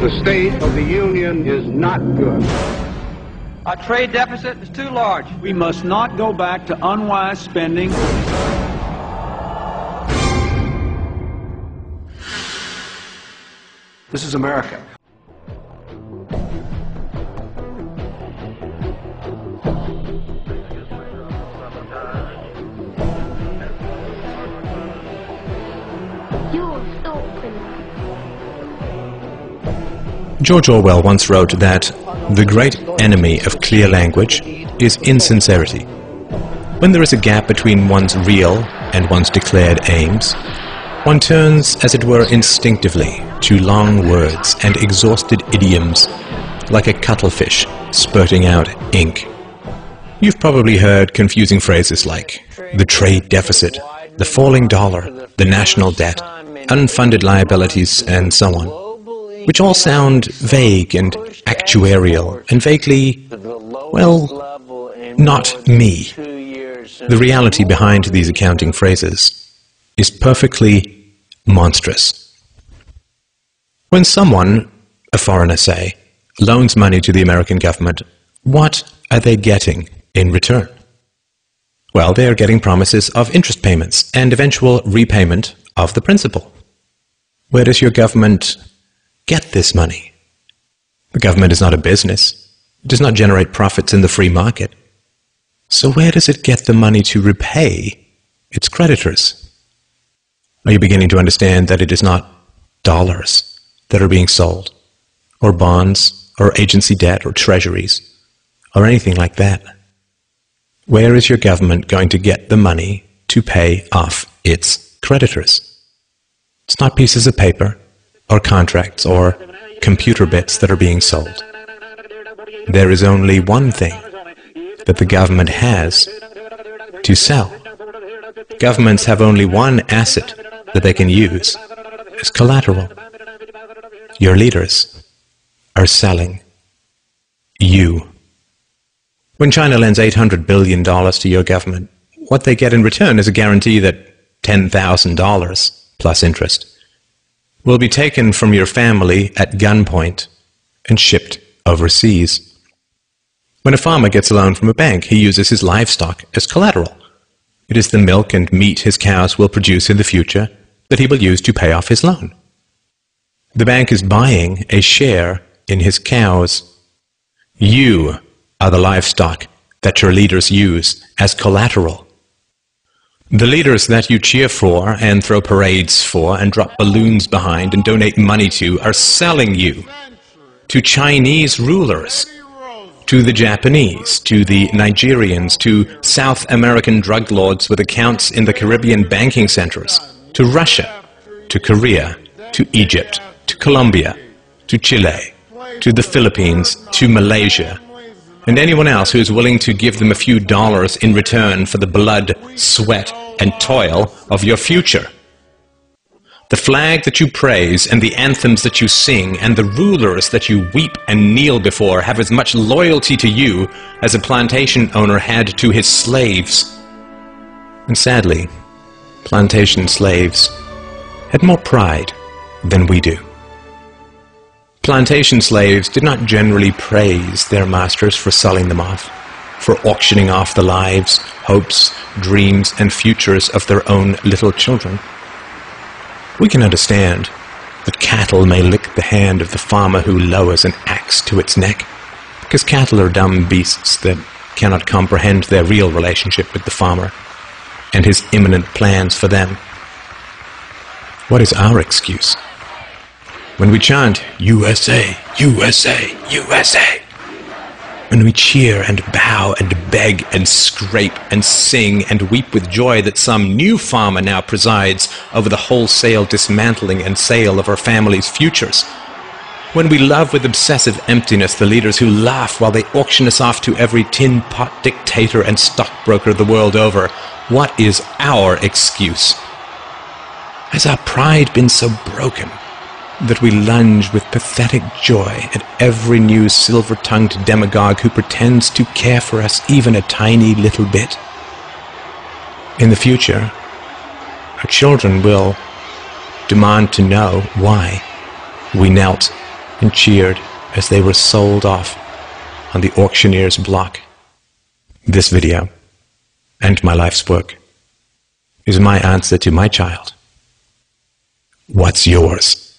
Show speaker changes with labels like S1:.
S1: The state of the union is not good.
S2: Our trade deficit is too large.
S3: We must not go back to unwise spending.
S1: This is America.
S4: George Orwell once wrote that the great enemy of clear language is insincerity. When there is a gap between one's real and one's declared aims, one turns, as it were, instinctively to long words and exhausted idioms, like a cuttlefish spurting out ink. You've probably heard confusing phrases like the trade deficit, the falling dollar, the national debt, unfunded liabilities, and so on, which all sound vague and actuarial and vaguely, well, not me. The reality behind these accounting phrases is perfectly monstrous. When someone, a foreigner say, loans money to the American government, what are they getting in return? Well, they are getting promises of interest payments and eventual repayment of the principal. Where does your government get this money? The government is not a business. It does not generate profits in the free market. So where does it get the money to repay its creditors? Are you beginning to understand that it is not dollars that are being sold, or bonds, or agency debt, or treasuries, or anything like that? Where is your government going to get the money to pay off its creditors? It's not pieces of paper, or contracts, or computer bits that are being sold. There is only one thing that the government has to sell. Governments have only one asset that they can use as collateral. Your leaders are selling you. When China lends $800 billion to your government, what they get in return is a guarantee that $10,000 plus interest will be taken from your family at gunpoint and shipped overseas. When a farmer gets a loan from a bank, he uses his livestock as collateral. It is the milk and meat his cows will produce in the future that he will use to pay off his loan. The bank is buying a share in his cows. You are the livestock that your leaders use as collateral. The leaders that you cheer for and throw parades for and drop balloons behind and donate money to are selling you to Chinese rulers, to the Japanese, to the Nigerians, to South American drug lords with accounts in the Caribbean banking centers, to Russia, to Korea, to Egypt, to Colombia, to Chile, to the Philippines, to Malaysia, and anyone else who is willing to give them a few dollars in return for the blood, sweat, and toil of your future. The flag that you praise and the anthems that you sing and the rulers that you weep and kneel before have as much loyalty to you as a plantation owner had to his slaves. And sadly, plantation slaves had more pride than we do. Plantation slaves did not generally praise their masters for selling them off, for auctioning off the lives, hopes, dreams, and futures of their own little children. We can understand that cattle may lick the hand of the farmer who lowers an axe to its neck, because cattle are dumb beasts that cannot comprehend their real relationship with the farmer and his imminent plans for them. What is our excuse? When we chant, USA, USA, USA, when we cheer and bow and beg and scrape and sing and weep with joy that some new farmer now presides over the wholesale dismantling and sale of our family's futures, when we love with obsessive emptiness the leaders who laugh while they auction us off to every tin pot dictator and stockbroker the world over, what is our excuse? Has our pride been so broken that we lunge with pathetic joy at every new silver-tongued demagogue who pretends to care for us even a tiny little bit? In the future, our children will demand to know why we knelt and cheered as they were sold off on the auctioneer's block. This video, and my life's work, is my answer to my child. What's yours?